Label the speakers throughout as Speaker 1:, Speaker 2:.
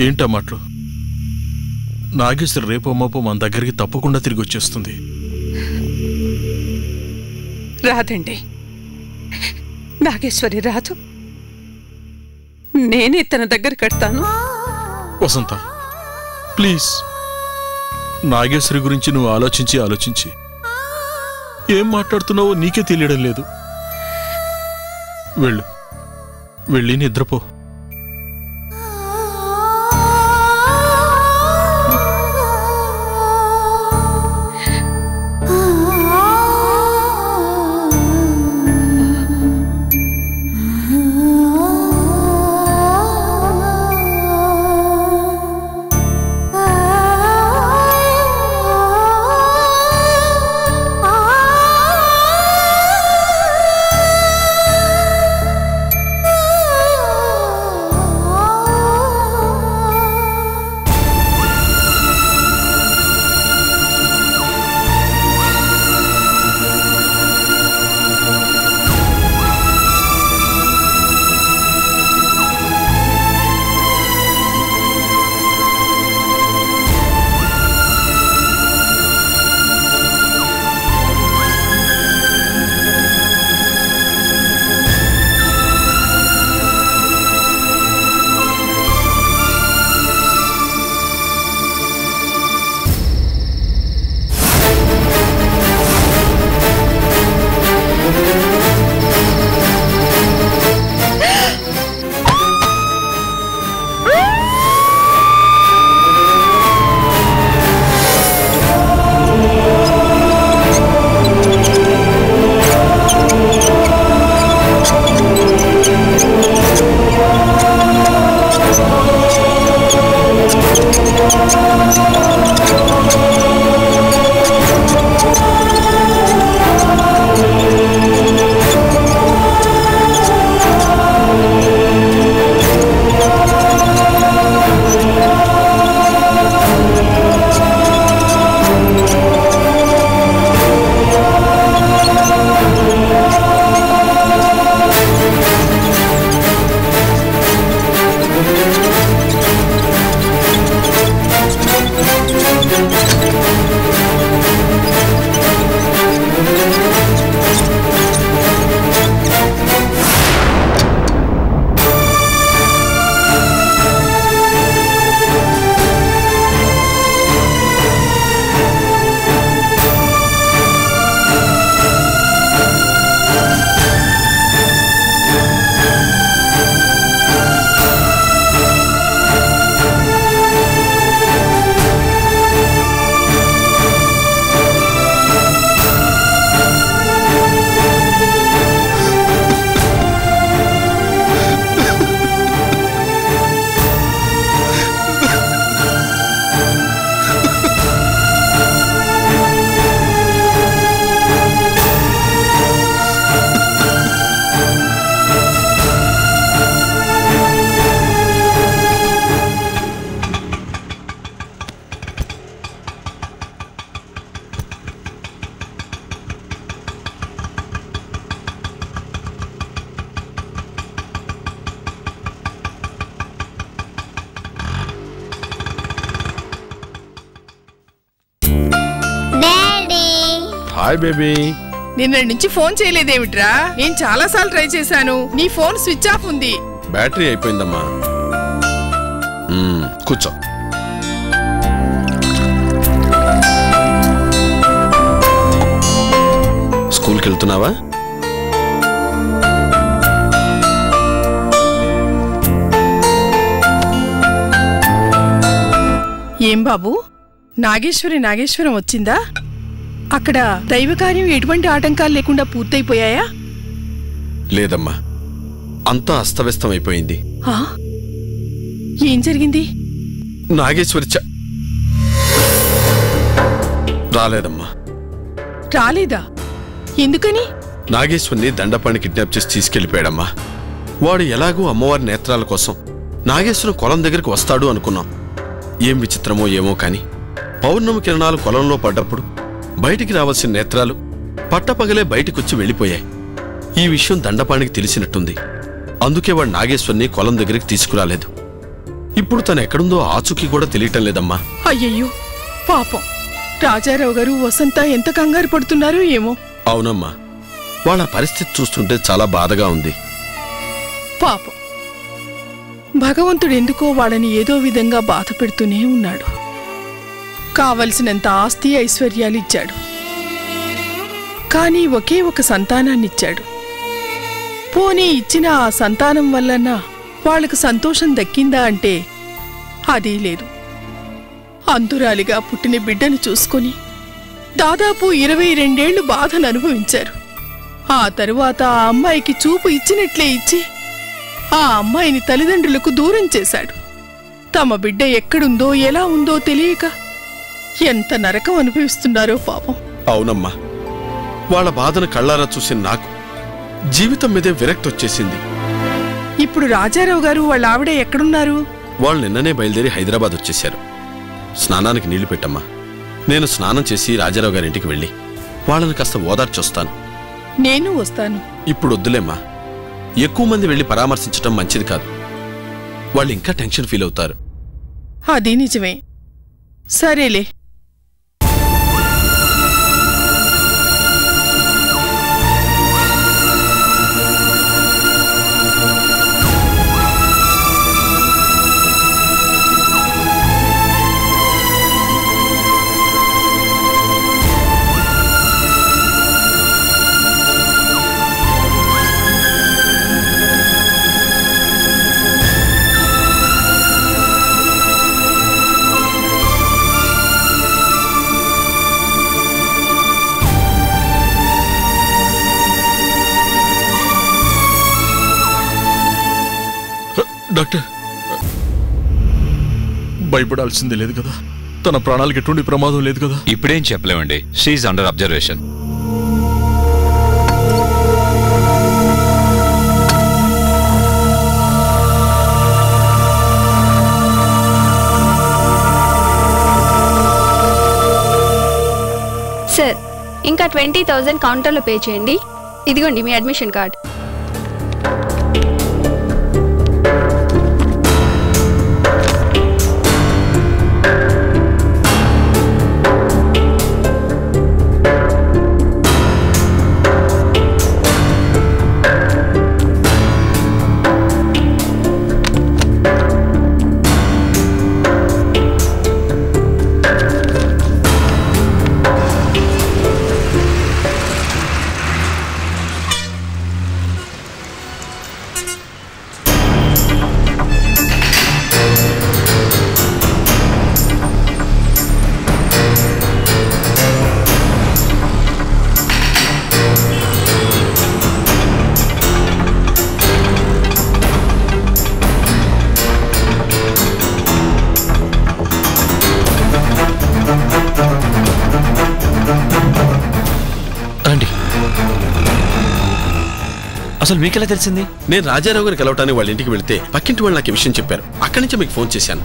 Speaker 1: ఏంటా మాటలు? నాగేశ్వరి రేపో మాపో మన దగ్గరికి తప్పకుండా తిరిగి వచ్చేస్తుంది.
Speaker 2: రాదండి, నాగేశ్వరి రాదు. నేనే తన దగ్గర కడతాను.
Speaker 1: వసంత ప్లీజ్, నాగేశ్వరి గురించి నువ్వు ఆలోచించి ఏం మాట్లాడుతున్నావో నీకే తెలియడం లేదు. వెళ్ళి నిద్రపో.
Speaker 3: Hi baby.
Speaker 4: నిన్న నుంచి ఫోన్ చేయలేదేమిట్రా? నేను చాలా సార్లు ట్రై చేశాను, నీ ఫోన్ స్విచ్ ఆఫ్ ఉంది.
Speaker 3: బ్యాటరీ అయిపోయిందమ్మా. కూర్చో. స్కూల్కి వెళ్తున్నావా?
Speaker 4: ఏం బాబు, నాగేశ్వరం వచ్చిందా? అక్కడ దైవకార్యం ఎటువంటి ఆటంకాలు లేకుండా పూర్తయిపోయాయా?
Speaker 3: లేదమ్మా, అంతా అస్తవ్యస్తం అయిపోయింది.
Speaker 4: ఏం జరిగింది?
Speaker 3: నాగేశ్వరి రాలేదమ్మా.
Speaker 4: రాలేదా? ఎందుకని?
Speaker 3: నాగేశ్వరిని దండపాణి కిడ్నాప్ చేసి తీసుకెళ్లిపోయాడమ్మా. వాడు ఎలాగూ అమ్మవారి నేత్రాల కోసం నాగేశ్వరం కొలం దగ్గరికి వస్తాడు అనుకున్నాం. ఏం విచిత్రమో ఏమో కాని పౌర్ణమి కిరణాలు కొలంలో పడ్డప్పుడు బయటికి రావాల్సిన నేత్రాలు పట్టపగలే బయటికొచ్చి వెళ్ళిపోయాయి. ఈ విషయం దండపాణికి తెలిసినట్టుంది. అందుకే వాడు నాగేశ్వరిని కొలం దగ్గరికి తీసుకురాలేదు. ఇప్పుడు తను ఎక్కడుందో ఆచూకీ కూడా తెలియటం లేదమ్మా.
Speaker 4: అయ్యయ్యో పాపం, రాజారావు గారు వసంత ఎంత కంగారు పడుతున్నారో ఏమో.
Speaker 3: అవునమ్మా, వాళ్ళ పరిస్థితి చూస్తుంటే చాలా బాధగా ఉంది.
Speaker 4: పాపం, భగవంతుడు ఎందుకో వాళ్ళని ఏదో విధంగా బాధ పెడుతూనే ఉన్నాడు. కావలసినంత ఆస్తి ఐశ్వర్యాలు ఇచ్చాడు, కానీ ఒకే ఒక సంతానాన్నిచ్చాడు. పోనీ ఇచ్చిన ఆ సంతానం వల్లన్నా వాళ్లకు సంతోషం దక్కిందా అంటే అదీ లేదు. అంతురాలిగా పుట్టిన బిడ్డను చూసుకొని దాదాపు 22 బాధను అనుభవించారు. ఆ తరువాత ఆ అమ్మాయికి చూపు ఇచ్చినట్లే ఇచ్చి ఆ అమ్మాయిని తల్లిదండ్రులకు దూరం చేశాడు. తమ బిడ్డ ఎక్కడుందో ఎలా ఉందో తెలియక ఎంత నరకం అనుభవిస్తున్నారో పాపం.
Speaker 3: అవునమ్మా, వాళ్ళ బాధను కళ్ళారా చూసిన నాకు జీవితం మీదే విరక్తి వచ్చేసింది.
Speaker 4: ఇప్పుడు రాజారావు గారు వాళ్ళ ఆవిడ ఎక్కడున్నారు?
Speaker 3: వాళ్ళు నిన్ననే బయలుదేరి హైదరాబాద్ వచ్చేశారు. స్నానానికి నీళ్లు పెట్టమ్మా. నేను స్నానం చేసి రాజారావు గారింటికి వెళ్ళి వాళ్ళని కాస్త ఓదార్చొస్తాను.
Speaker 4: నేను వస్తాను.
Speaker 3: ఇప్పుడు వద్దులేమ్మా, ఎక్కువ మంది వెళ్ళి పరామర్శించటం మంచిది కాదు. వాళ్ళు ఇంకా టెన్షన్ ఫీల్ అవుతారు.
Speaker 4: అది నిజమే. సరేలే.
Speaker 1: డాక్టర్, భయపడాల్సిందే లేదు కదా? తన ప్రాణాలకు ఎటువంటి ప్రమాదం లేదు కదా?
Speaker 5: ఇప్పుడేం చెప్పలేమండి. She under observation.
Speaker 6: సార్, ఇంకా 20,000 కౌంటర్లో పే చేయండి. ఇదిగోండి మీ అడ్మిషన్ కార్డ్.
Speaker 5: అసలు మీకెలా తెలిసింది?
Speaker 3: నేను రాజారావు గారికి కలవటానికి వాళ్ళ ఇంటికి వెళితే పక్కింటి వాళ్ళు నాకు ఈ విషయం చెప్పారు. అక్కడి నుంచి మీకు ఫోన్ చేశాను.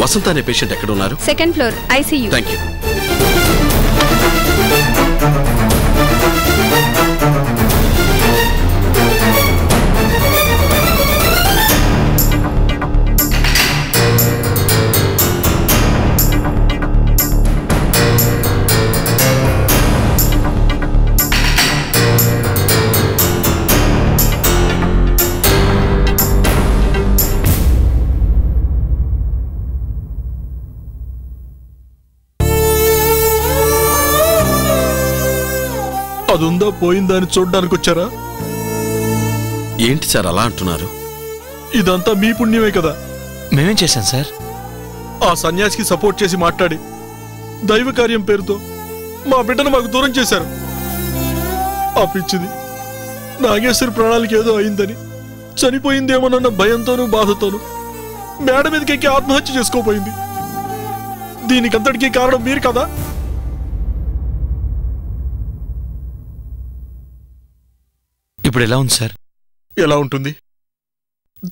Speaker 3: వసంత అనే పేషెంట్ ఎక్కడ ఉన్నారు?
Speaker 6: Second floor ICU.
Speaker 3: Thank you.
Speaker 1: అదుందా పోయిందా అని చూడ్డానికి వచ్చారా?
Speaker 3: ఏంటి సార్ అలా అంటున్నారు?
Speaker 1: ఇదంతా మీ పుణ్యమే కదా.
Speaker 5: మేమేం చేశాం సార్?
Speaker 1: ఆ సన్యాసికి సపోర్ట్ చేసి మాట్లాడి దైవ కార్యం పేరుతో మా బిడ్డను మాకు దూరం చేశారు. ఆ పిచ్చిది నాగేశ్వరి ప్రాణాలకి ఏదో అయిందని, చనిపోయిందేమోనన్న భయంతోనూ బాధతోనూ మేడ మీదకెక్కి ఆత్మహత్య చేసుకోపోయింది. దీనికంతటికీ కారణం మీరు కదా?
Speaker 5: ఇప్పుడు ఎలా ఉంది సార్?
Speaker 1: ఎలా ఉంటుంది?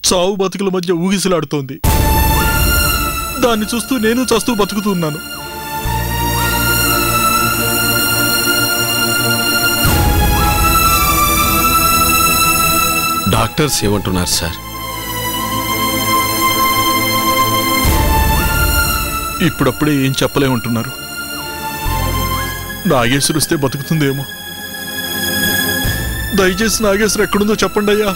Speaker 1: చావు బతుకుల మధ్య ఊగిసలాడుతోంది. దాన్ని చూస్తూ నేను చస్తూ బతుకుతూ ఉన్నాను.
Speaker 3: డాక్టర్స్ ఏమంటున్నారు సార్?
Speaker 1: ఇప్పుడప్పుడే ఏం చెప్పలేమంటున్నారు. నాగేశ్వరు వస్తే బతుకుతుందేమో. దయచేసి నాగేశ్వరు ఎక్కడుందో చెప్పండి అయ్యా.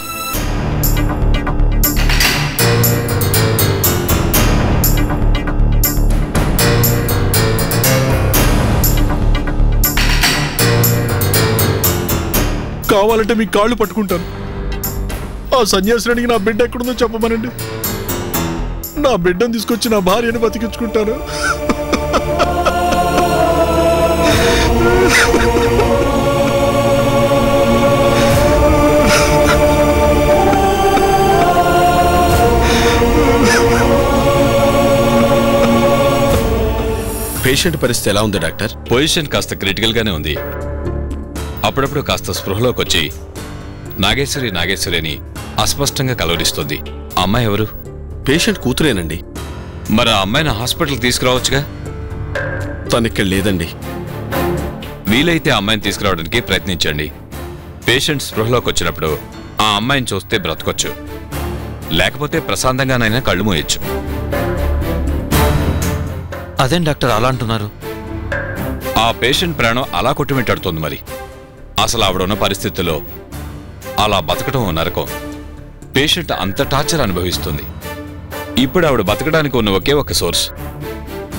Speaker 1: కావాలంటే మీ కాళ్ళు పట్టుకుంటాను. ఆ సన్యాసునికి నా బిడ్డ ఎక్కడుందో చెప్పమనండి. నా బిడ్డను తీసుకొచ్చి నా భార్యను బతికించుకుంటాను.
Speaker 3: పేషెంట్ పరిస్థితి ఎలా ఉంది డాక్టర్?
Speaker 5: పొజిషన్ కాస్త క్రిటికల్ గానే ఉంది. అప్పుడప్పుడు కాస్త స్పృహలోకి వచ్చి నాగేశ్వరి నాగేశ్వరి అని అస్పష్టంగా కలవరిస్తుంది. అమ్మాయి ఎవరు?
Speaker 3: పేషెంట్ కూతురేనండి.
Speaker 5: మరి ఆ అమ్మాయిని హాస్పిటల్ తీసుకురావచ్చుగా?
Speaker 3: తనిక్కడ లేదండి.
Speaker 5: వీలైతే ఆ అమ్మాయిని తీసుకురావడానికి ప్రయత్నించండి. పేషెంట్ స్పృహలోకి వచ్చినప్పుడు ఆ అమ్మాయిని చూస్తే బ్రతకొచ్చు, లేకపోతే ప్రశాంతంగానైనా కళ్ళు మూయొచ్చు.
Speaker 7: అదేం డాక్టర్ అలా అంటున్నారు?
Speaker 5: ఆ పేషెంట్ ప్రాణం అలా కొట్టుమిట్టాడుతోంది. మరి అసలు ఆవిడున్న పరిస్థితుల్లో అలా బతకడం నరకం. పేషెంట్ అంత టార్చర్ అనుభవిస్తుంది. ఇప్పుడు ఆవిడ బతకడానికి ఉన్న ఒకే ఒక సోర్స్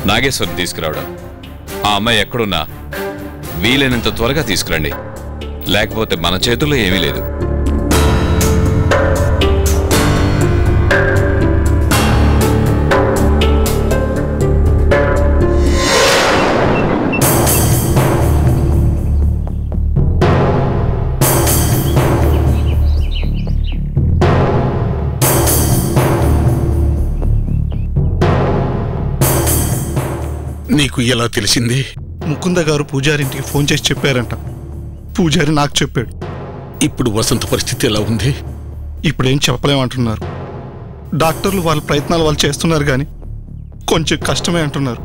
Speaker 5: నాగేశ్వరిని తీసుకురావడం. ఆ అమ్మాయి ఎక్కడున్నా వీలైనంత త్వరగా తీసుకురండి, లేకపోతే మన చేతుల్లో ఏమీ లేదు.
Speaker 8: నీకు ఎలా తెలిసింది?
Speaker 9: ముకుంద గారు పూజారింటికి ఫోన్ చేసి చెప్పారంట. పూజారి నాకు చెప్పాడు.
Speaker 8: ఇప్పుడు వసంత పరిస్థితి ఎలా ఉంది?
Speaker 9: ఇప్పుడేం చెప్పలేమంటున్నారు. డాక్టర్లు వాళ్ళ ప్రయత్నాలు వాళ్ళు చేస్తున్నారు, కానీ కొంచెం కష్టమే అంటున్నారు.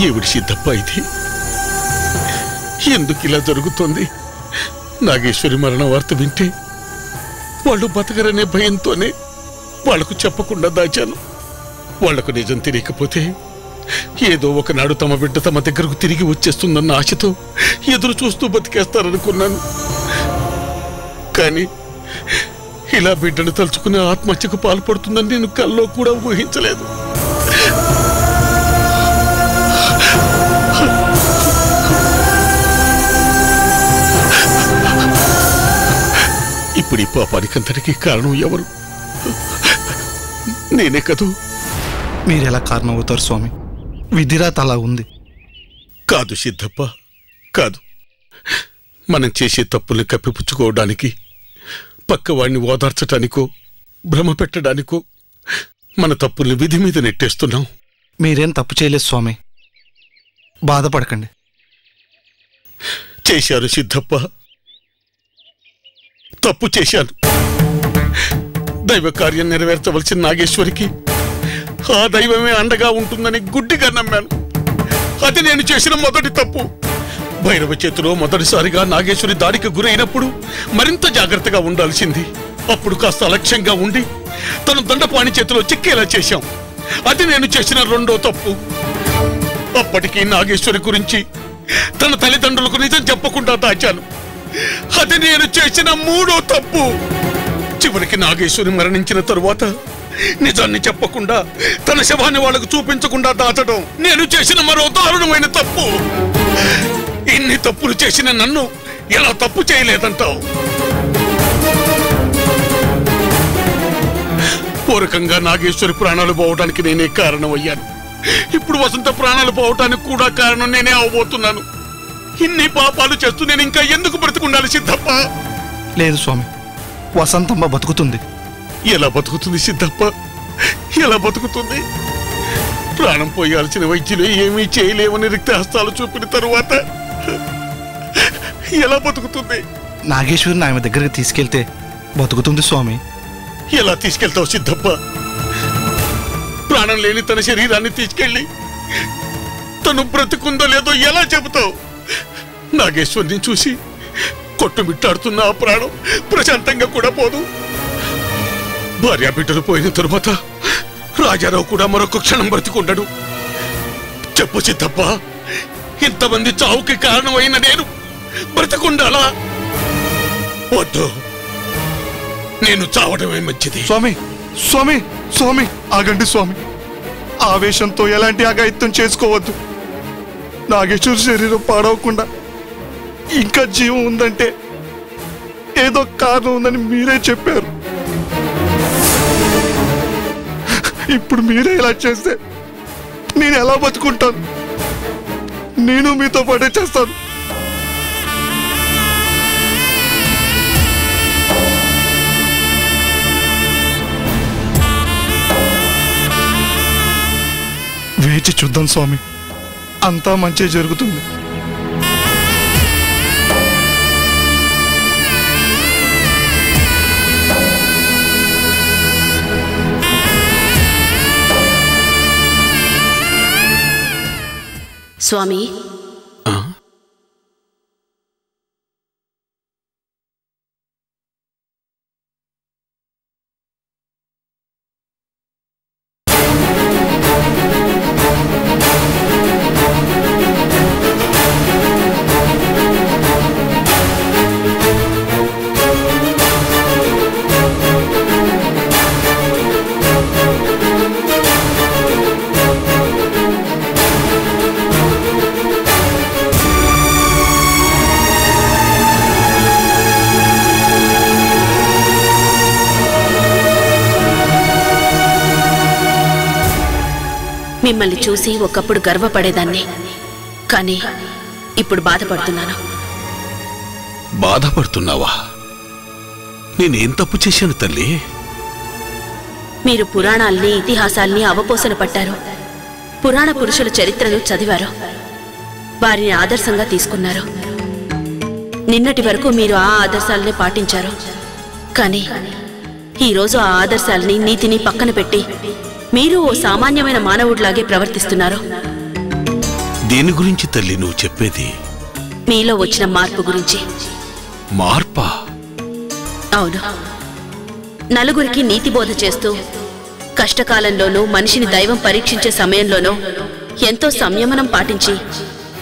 Speaker 8: ఏమిటి సిద్ధప్ప ఇది? ఎందుకు ఇలా జరుగుతోంది? నాగేశ్వరి మరణ వార్త వింటే వాళ్ళు బతకరనే భయంతోనే వాళ్లకు చెప్పకుండా దాచాను. వాళ్లకు నిజం తెలియకపోతే ఏదో ఒకనాడు తమ బిడ్డ తమ దగ్గరకు తిరిగి వచ్చేస్తుందన్న ఆశతో ఎదురు చూస్తూ బతికేస్తారనుకున్నాను. కానీ ఇలా బిడ్డను తలుచుకునే ఆత్మహత్యకు పాల్పడుతుందని నేను కల్లో కూడా ఊహించలేదు. ఇప్పుడు ఈ పాపానికంతటికీ కారణం ఎవరు? నేనే కదూ.
Speaker 9: మీరెలా కారణం అవుతారు స్వామి? విధిరాత అలా ఉంది.
Speaker 8: కాదు సిద్ధప్ప, కాదు. మనం చేసే తప్పుల్ని కప్పిపుచ్చుకోవడానికి, పక్కవాడిని ఓదార్చడానికో భ్రమ పెట్టడానికో మన తప్పుల్ని విధి మీద నెట్టేస్తున్నాం.
Speaker 9: మీరేం తప్పు చేయలేదు స్వామి, బాధపడకండి.
Speaker 8: చేశారు సిద్ధప్ప, తప్పు చేశాను. దైవ కార్యం నెరవేర్చవలసిన నాగేశ్వరికి ఆ దైవమే అండగా ఉంటుందని గుడ్డిగా నమ్మాను. అది నేను చేసిన మొదటి తప్పు. భైరవ చేతిలో మొదటిసారిగా నాగేశ్వరి దాడికి గురైనప్పుడు మరింత జాగ్రత్తగా ఉండాల్సింది. అప్పుడు కాస్త అలక్ష్యంగా ఉండి తను దండపాణి చేతిలో చిక్కేలా చేశాం. అది నేను చేసిన రెండో తప్పు. అప్పటికీ నాగేశ్వరి గురించి తన తల్లిదండ్రులకు నిజం చెప్పకుండా దాచాను. అది నేను చేసిన మూడో తప్పు. చివరికి నాగేశ్వరి మరణించిన తరువాత నిజాన్ని చెప్పకుండా తన శవాన్ని వాళ్లకు చూపించకుండా దాచడం నేను చేసిన మరో దారుణమైన తప్పు. ఇన్ని తప్పులు చేసిన నన్ను ఎలా తప్పు చేయలేదంటావు? పూరకంగా నాగేశ్వరి ప్రాణాలు పోవడానికి నేనే కారణమయ్యాను. ఇప్పుడు వసంత ప్రాణాలు పోవటానికి కూడా కారణం నేనే అవబోతున్నాను. ఇన్ని పాపాలు చేస్తూ నేను ఇంకా ఎందుకు బ్రతుకుండాలి సిద్ధప్ప?
Speaker 9: లేదు స్వామి, వసంతమ్మ బతుకుతుంది.
Speaker 8: ఎలా బతుకుతుంది సిద్ధప్ప? ఎలా బతుకుతుంది? ప్రాణం పోయాల్సిన వైద్యులు ఏమీ చేయలేమని రిక్తహస్తాలు చూపిన తరువాత ఎలా బతుకుతుంది?
Speaker 9: నాగేశ్వరిని ఆమె దగ్గరికి తీసుకెళ్తే బతుకుతుంది స్వామి.
Speaker 8: ఎలా తీసుకెళ్తావు సిద్ధప్ప? ప్రాణం లేని తన శరీరాన్ని తీసుకెళ్ళి తను బ్రతుకుందో లేదో ఎలా చెబుతావు? నాగేశ్వరిని చూసి కొట్టుమిట్టాడుతున్న ఆ ప్రాణం ప్రశాంతంగా కూడా పోదు. భార్య బిడ్డలు పోయిన తరువాత రాజారావు కూడా మరొక క్షణం బ్రతికుండడు. చెప్పు సిద్ధప్ప, ఇంతమంది చావుకి కారణమైన నేను బ్రతికుండాలా? వద్దు, నేను చావడమే మంచిది.
Speaker 9: స్వామి స్వామి స్వామి ఆగండి స్వామి. ఆవేశంతో ఎలాంటి అఘాయిత్యం చేసుకోవద్దు. నాగేశ్వర శరీరం పాడవకుండా ఇంకా జీవం ఉందంటే ఏదో కారణం ఉందని మీరే చెప్పారు. ఇప్పుడు మీరే ఇలా చేస్తే నేను ఎలా బతుకుంటాను? నేను మీతో పాటే చేస్తాను. వేచి చూద్దాం స్వామి, అంతా మంచి జరుగుతుంది.
Speaker 10: స్వామి, మిమ్మల్ని చూసి ఒకప్పుడు గర్వపడేదాన్ని, కానీ ఇప్పుడు బాధపడుతున్నాను.
Speaker 8: బాధపడుతున్నావా? నేనేం తప్పు చేశాను తల్లి?
Speaker 10: మీరు పురాణాల్ని, ఇతిహాసాల్ని అవపోసన పట్టారు. పురాణ పురుషుల చరిత్రను చదివారు, వారిని ఆదర్శంగా తీసుకున్నారు. నిన్నటి వరకు మీరు ఆ ఆదర్శాలనే పాటించారు. కానీ ఈరోజు ఆ ఆదర్శాల్ని, నీతిని పక్కన పెట్టి మీరు ఓ సామాన్యమైన మానవుడిలాగే ప్రవర్తిస్తున్నారు.
Speaker 8: దేని గురించి తల్లి నువ్వు చెప్పేది?
Speaker 10: మీలో వచ్చిన మార్పు గురించి.
Speaker 8: మార్పా?
Speaker 10: అవును. నలుగురికి నీతి బోధ చేస్తూ కష్టకాలంలోనూ, మనిషిని దైవం పరీక్షించే సమయంలోనూ ఎంతో సంయమనం పాటించి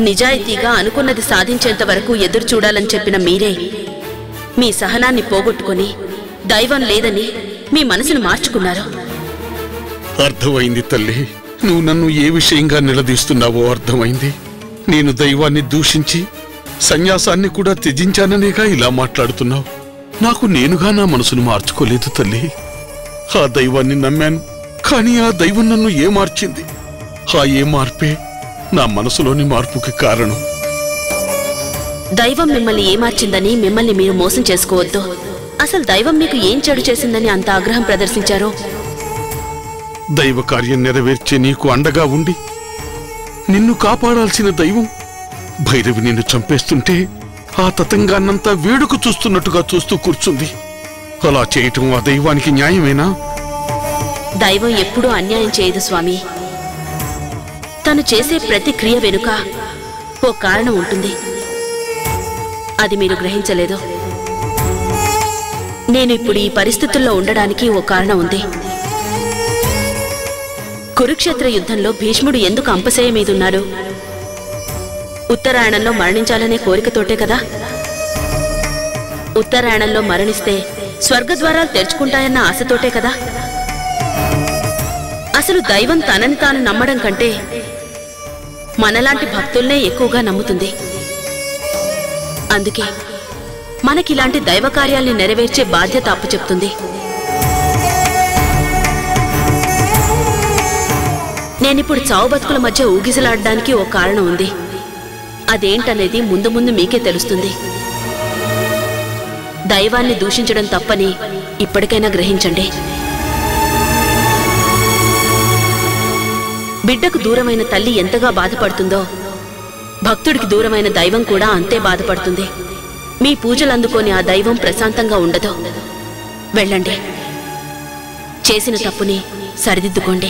Speaker 10: నిజాయితీగా అనుకున్నది సాధించేంత వరకు ఎదురు చూడాలని చెప్పిన మీరే మీ సహనాన్ని పోగొట్టుకుని దైవం లేదని మీ మనసును మార్చుకున్నారు.
Speaker 8: అర్థమైంది తల్లి, నువ్వు నన్ను ఏ విషయంగా నిలదీస్తున్నావో అర్థమైంది. నేను దైవాన్ని దూషించి సన్యాసాన్ని కూడా త్యజించాననేగా ఇలా మాట్లాడుతున్నావు. నాకు నేనుగా నా మనసును మార్చుకోలేదు తల్లి. ఆ దైవాన్ని నమ్మాను, కానీ ఆ దైవం నన్ను ఏ మార్చింది? ఆ ఏ మార్పే నా మనసులోని మార్పుకి కారణం.
Speaker 10: దైవం మిమ్మల్ని ఏమార్చిందని మిమ్మల్ని మీరు మోసం చేసుకోవద్దు. అసలు దైవం మీకు ఏం చెడు చేసిందని అంత ఆగ్రహం ప్రదర్శించారో?
Speaker 8: దైవ కార్యం నెరవేర్చే నీకు అండగా ఉండి నిన్ను కాపాడాల్సిన దైవం భైరవి నిన్ను చంపేస్తుంటే ఆ తతంగాన్నంతా వేడుక చూస్తున్నట్టుగా చూస్తూ కూర్చుంది. అలా చేయటం ఆ దైవానికి న్యాయమేనా?
Speaker 10: దైవం ఎప్పుడూ అన్యాయం చేయదు స్వామి. తను చేసే ప్రతి క్రియ వెనుక ఓ కారణం ఉంటుంది. అది మీరు గ్రహించలేదు. నేను ఇప్పుడు ఈ పరిస్థితుల్లో ఉండడానికి ఓ కారణం ఉంది. కురుక్షేత్ర యుద్ధంలో భీష్ముడు ఎందుకు అంపశయ్య మీదున్నాడు? ఉత్తరాయణంలో మరణించాలనే కోరికతోటే కదా. ఉత్తరాయణంలో మరణిస్తే స్వర్గద్వారాలు తెరుచుకుంటాయన్న ఆశతోటే కదా. అసలు దైవం తనని తాను నమ్మడం కంటే మనలాంటి భక్తుల్నే ఎక్కువగా నమ్ముతుంది. అందుకే మనకిలాంటి దైవ కార్యాల్ని నెరవేర్చే బాధ్యత అప్పచెప్తుంది. నేనిప్పుడు చావు బతుకుల మధ్య ఊగిసలాడడానికి ఓ కారణం ఉంది. అదేంటనేది ముందు ముందు మీకే తెలుస్తుంది. దైవాన్ని దూషించడం తప్పని ఇప్పటికైనా గ్రహించండి. బిడ్డకు దూరమైన తల్లి ఎంతగా బాధపడుతుందో భక్తుడికి దూరమైన దైవం కూడా అంతే బాధపడుతుంది. మీ పూజలు అందుకొని ఆ దైవం ప్రశాంతంగా ఉండదు. వెళ్ళండి, చేసిన తప్పుని సరిదిద్దుకోండి.